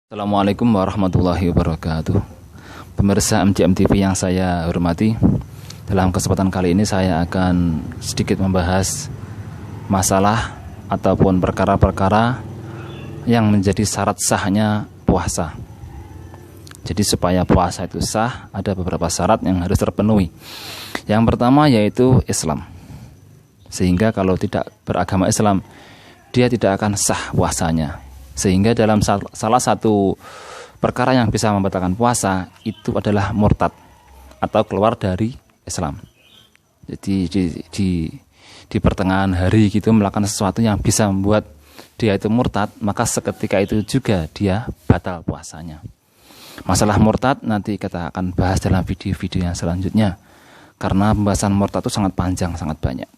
Assalamualaikum warahmatullahi wabarakatuh. Pemirsa MCM TV yang saya hormati, dalam kesempatan kali ini saya akan sedikit membahas masalah ataupun perkara-perkara yang menjadi syarat sahnya puasa. Jadi supaya puasa itu sah, ada beberapa syarat yang harus terpenuhi. Yang pertama yaitu Islam. Sehingga kalau tidak beragama Islam, dia tidak akan sah puasanya. Sehingga dalam salah satu perkara yang bisa membatalkan puasa itu adalah murtad atau keluar dari Islam. Jadi di pertengahan hari gitu melakukan sesuatu yang bisa membuat dia itu murtad, maka seketika itu juga dia batal puasanya. Masalah murtad nanti kita akan bahas dalam video-video yang selanjutnya, karena pembahasan murtad itu sangat panjang, sangat banyak.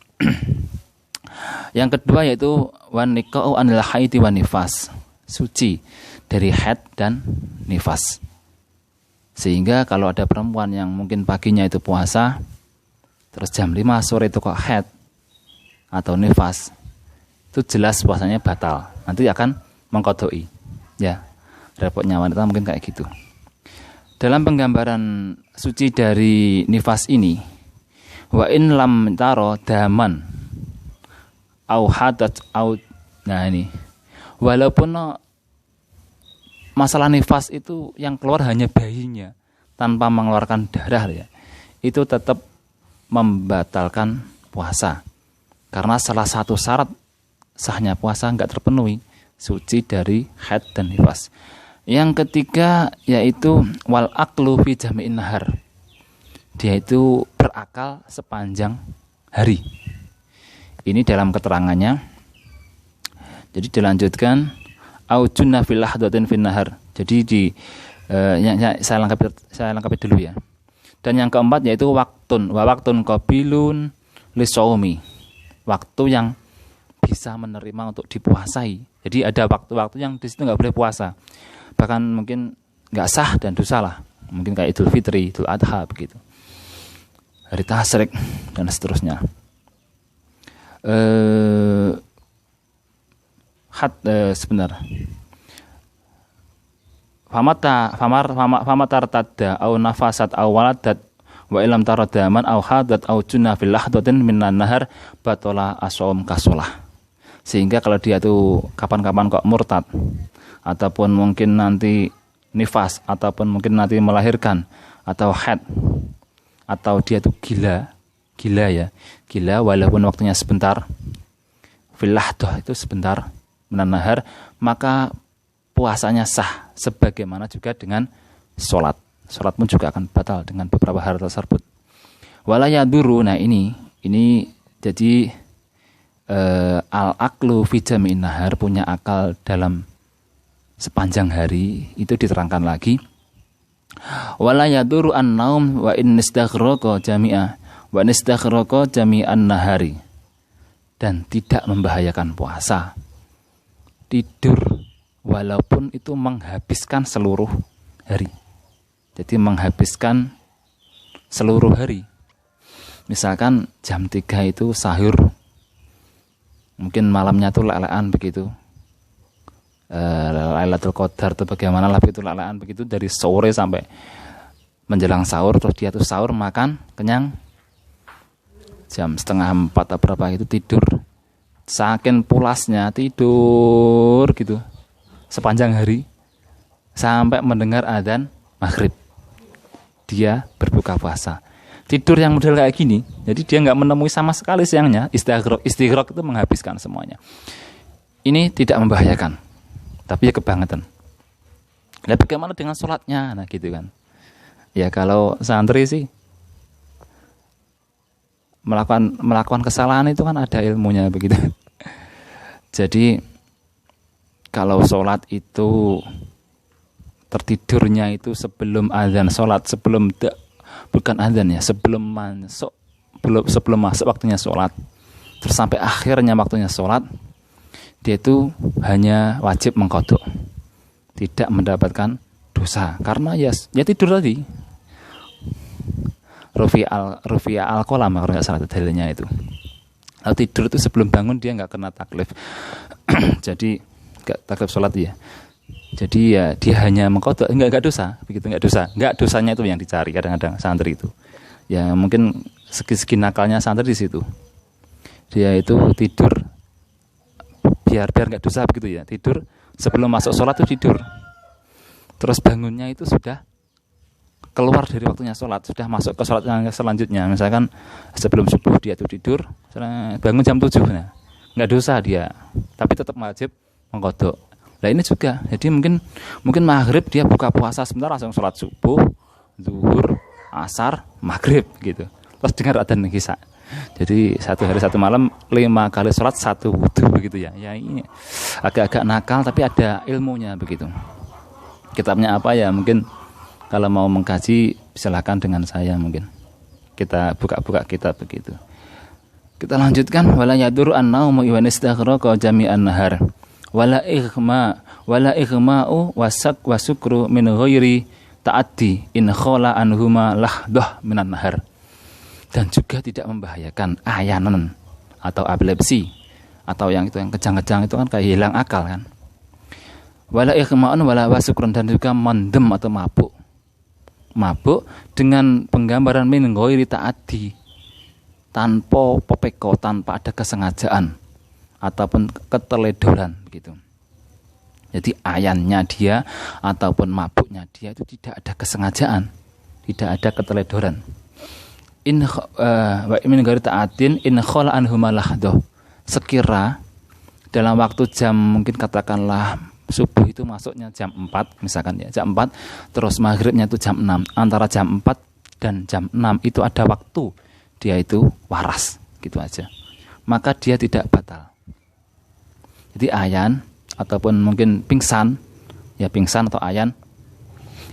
Yang kedua yaitu wan niqa'u anil haidi wan nifas, suci dari haid dan nifas. Sehingga kalau ada perempuan yang mungkin paginya itu puasa, terus jam 5 sore itu kok haid atau nifas, itu jelas puasanya batal. Nanti akan mengqadai. Ya, repotnya wanita mungkin kayak gitu. Dalam penggambaran suci dari nifas ini, wa in lam taro daman au hadat au, nah ini, walaupun masalah nifas itu yang keluar hanya bayinya tanpa mengeluarkan darah ya, itu tetap membatalkan puasa. Karena salah satu syarat sahnya puasa enggak terpenuhi, suci dari haid dan nifas. Yang ketiga yaitu wal aqlu fi jami'in nahar. Dia itu berakal sepanjang hari. Ini dalam keterangannya. Jadi dilanjutkan au junna fil lahdatin fin nahar. Jadi saya lengkapi dulu ya. Dan yang keempat yaitu waktun qabilun lisaumi. Waktu yang bisa menerima untuk dipuasai. Jadi ada waktu-waktu yang di situ enggak boleh puasa. Bahkan mungkin enggak sah dan dosa lah. Mungkin kayak Idul Fitri, Idul Adha begitu. Hari Tasyrik dan seterusnya. Sebentar. Famatar tadda au nafasat au waladat wa ilam taradaman au hadat au junna fil lahdatin minan nahar batola asom kasolah. Sehingga kalau dia tuh kapan-kapan kok murtad ataupun mungkin nanti nifas ataupun mungkin nanti melahirkan atau haid atau dia tuh gila walaupun waktunya sebentar, fil lahdah itu sebentar menanahar, maka puasanya sah sebagaimana juga dengan sholat. Sholat pun juga akan batal dengan beberapa hal tersebut. Walayaduru, nah ini jadi al-aqlu fi jami'in nahar, punya akal dalam sepanjang hari, itu diterangkan lagi. Walayaduru an-naum wa in istaghraqa jami'a wa in istaghraqa jami'an nahari, dan tidak membahayakan puasa tidur walaupun itu menghabiskan seluruh hari. Jadi menghabiskan seluruh hari. Misalkan jam 3 itu sahur, mungkin malamnya tuh lelean begitu, Lailatul Qadar atau bagaimana lah begitu, lelean begitu dari sore sampai menjelang sahur. Terus dia tuh sahur, makan, kenyang, jam 3:30 atau berapa itu tidur. Saking pulasnya tidur gitu sepanjang hari sampai mendengar adzan maghrib, dia berbuka puasa. Tidur yang model kayak gini, jadi dia nggak menemui sama sekali siangnya. Istighraq itu menghabiskan semuanya. Ini tidak membahayakan, tapi ya kebangetan. Nah, bagaimana dengan sholatnya? Nah gitu kan. Ya kalau santri sih melakukan kesalahan itu kan ada ilmunya begitu. Jadi kalau sholat itu tertidurnya itu sebelum azan sholat, bukan azan ya, sebelum masuk waktunya sholat, terus sampai akhirnya waktunya sholat, dia itu hanya wajib mengqadha, tidak mendapatkan dosa karena ya tidur tadi. Rufi'a al-qalam kalau nggak salah dalilnya itu. Kalau tidur itu sebelum bangun dia nggak kena taklif. Jadi nggak taklif sholat ya. Jadi ya dia hanya mengkodok, enggak dosa, begitu enggak dosa. Enggak dosanya itu yang dicari kadang-kadang santri itu. Ya mungkin segi-segi nakalnya santri di situ. Dia itu tidur biar enggak dosa begitu ya. Tidur sebelum masuk sholat itu tidur. Terus bangunnya itu sudah keluar dari waktunya sholat, sudah masuk ke sholat yang selanjutnya. Misalkan sebelum subuh dia itu tidur, bangun jam 7. Nah, enggak dosa dia, tapi tetap wajib mengkodok. Nah ini juga, jadi mungkin maghrib dia buka puasa sebentar langsung sholat subuh, zuhur, asar, maghrib gitu. Terus dengar adzan isya. Jadi 1 hari 1 malam 5 kali sholat 1 wudu begitu ya. Ya ini agak-agak nakal tapi ada ilmunya begitu. Kitabnya apa ya? Mungkin kalau mau mengkaji silakan dengan saya mungkin. Kita buka-buka kitab begitu. Kita lanjutkan wala yadur an-naumu wa istaghraqa jami'an nahar. Wala ighma'u wasukru min ghairi ta'addi in khala anhuma lahdah minan nahar. Dan juga tidak membahayakan ayanan atau epilepsi atau yang kejang-kejang itu kan kayak hilang akal kan. Wala ighma'un wala wasukrun, dan juga mendem atau mabuk dengan penggambaran min ghairi ta'addi, tanpa popeko, tanpa ada kesengajaan ataupun keteledoran begitu. Jadi ayannya dia ataupun mabuknya dia itu tidak ada kesengajaan, tidak ada keteledoran. Min ghairi ta'atin in khala anhuma lahdoh. Sekira dalam waktu jam mungkin katakanlah subuh itu masuknya jam 4 misalkan ya, jam 4 terus maghribnya itu jam 6. Antara jam 4 dan jam 6 itu ada waktu dia itu waras gitu aja. Maka dia tidak batal. Jadi ayan ataupun mungkin pingsan atau ayan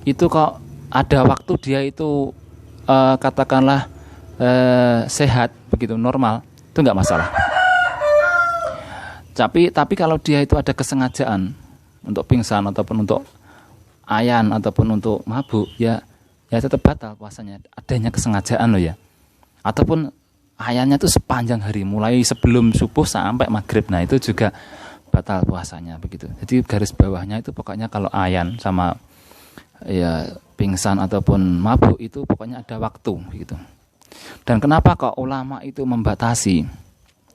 itu kok ada waktu dia itu katakanlah sehat begitu, normal, itu enggak masalah. Tapi kalau dia itu ada kesengajaan untuk pingsan ataupun untuk ayan ataupun untuk mabuk ya tetap batal puasanya, adanya kesengajaan loh ya. Ataupun ayannya itu sepanjang hari mulai sebelum subuh sampai maghrib, nah itu juga batal puasanya begitu. Jadi garis bawahnya itu pokoknya kalau ayan sama ya pingsan ataupun mabuk itu pokoknya ada waktu begitu. Dan kenapa kok ulama itu membatasi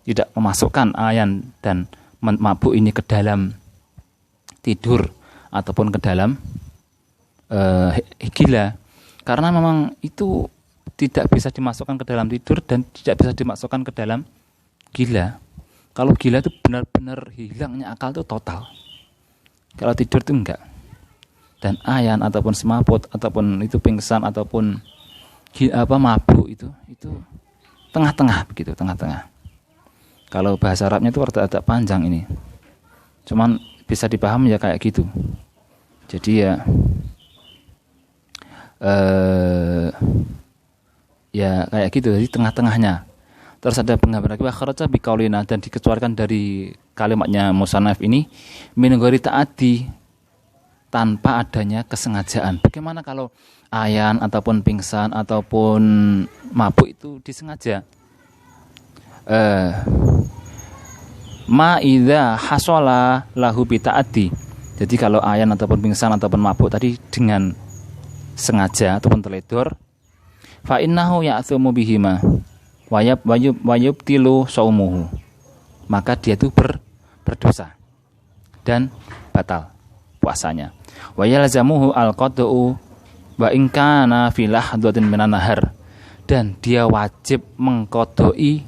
tidak memasukkan ayan dan mabuk ini ke dalam tidur ataupun ke dalam gila? Karena memang itu tidak bisa dimasukkan ke dalam tidur dan tidak bisa dimasukkan ke dalam gila. Kalau gila itu benar-benar hilangnya akal itu total. Kalau tidur itu enggak. Dan ayan ataupun semaput ataupun itu pingsan ataupun mabuk itu tengah-tengah begitu, tengah-tengah. Kalau bahasa Arabnya itu rada panjang ini. Cuman bisa dipahami ya kayak gitu. Jadi ya kayak gitu, jadi tengah-tengahnya. Terus ada penggambaran wa kharaja biqaulina, dan dikecualikan dari kalimatnya musannaf ini min ghairi ta'addi, tanpa adanya kesengajaan. Bagaimana kalau ayan ataupun pingsan ataupun mabuk itu disengaja? Ma idza hasala lahu bi ta'addi. Jadi kalau ayan ataupun pingsan ataupun mabuk tadi dengan sengaja ataupun teledor, fa innahu ya'thumu bihima wayub tilu saumuhu, maka dia itu berdosa dan batal puasanya. Wa yalzamuhu al-qad'u wa in kana fi lahdatin minan nahar, dan dia wajib mengkodoi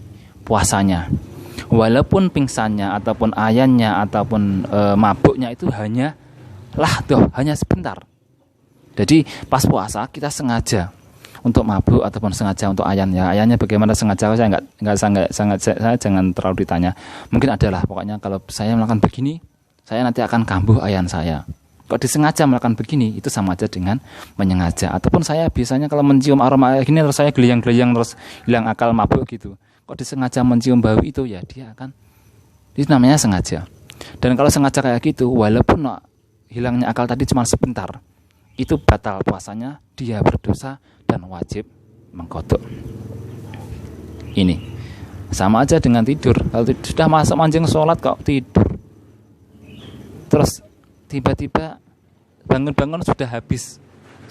puasanya walaupun pingsannya ataupun ayannya ataupun mabuknya itu hanya lahdoh, hanya sebentar. Jadi pas puasa kita sengaja untuk mabuk ataupun sengaja untuk ayan, ya ayannya bagaimana sengaja saya saya jangan terlalu ditanya. Mungkin adalah pokoknya kalau saya melakukan begini saya nanti akan kambuh ayan saya. Kalau disengaja melakukan begini itu sama aja dengan menyengaja. Ataupun saya biasanya kalau mencium aroma gini terus saya geleyang-geleyang terus hilang akal mabuk gitu. Kalau disengaja mencium bau itu ya dia akan, itu namanya sengaja. Dan kalau sengaja kayak gitu walaupun hilangnya akal tadi cuma sebentar, itu batal puasanya, dia berdosa dan wajib mengkodok. Ini sama aja dengan tidur. Kalau sudah masuk mancing sholat kok tidur, terus tiba-tiba bangun-bangun sudah habis,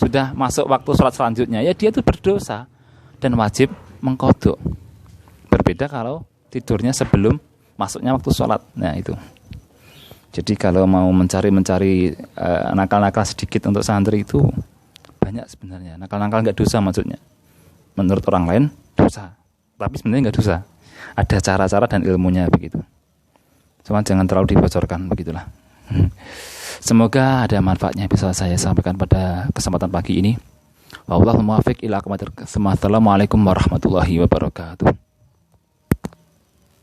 sudah masuk waktu sholat selanjutnya, ya dia itu berdosa dan wajib mengqadha. Berbeda kalau tidurnya sebelum masuknya waktu sholat. Nah itu. Jadi kalau mau mencari nakal-nakal sedikit untuk santri itu banyak sebenarnya. Nakal-nakal nggak dosa maksudnya. Menurut orang lain dosa, tapi sebenarnya nggak dosa. Ada cara-cara dan ilmunya begitu. Cuma jangan terlalu dibocorkan, begitulah. Semoga ada manfaatnya bisa saya sampaikan pada kesempatan pagi ini. Wallahul muwaffiq ila aqwamit thoriq. Assalamualaikum warahmatullahi wabarakatuh.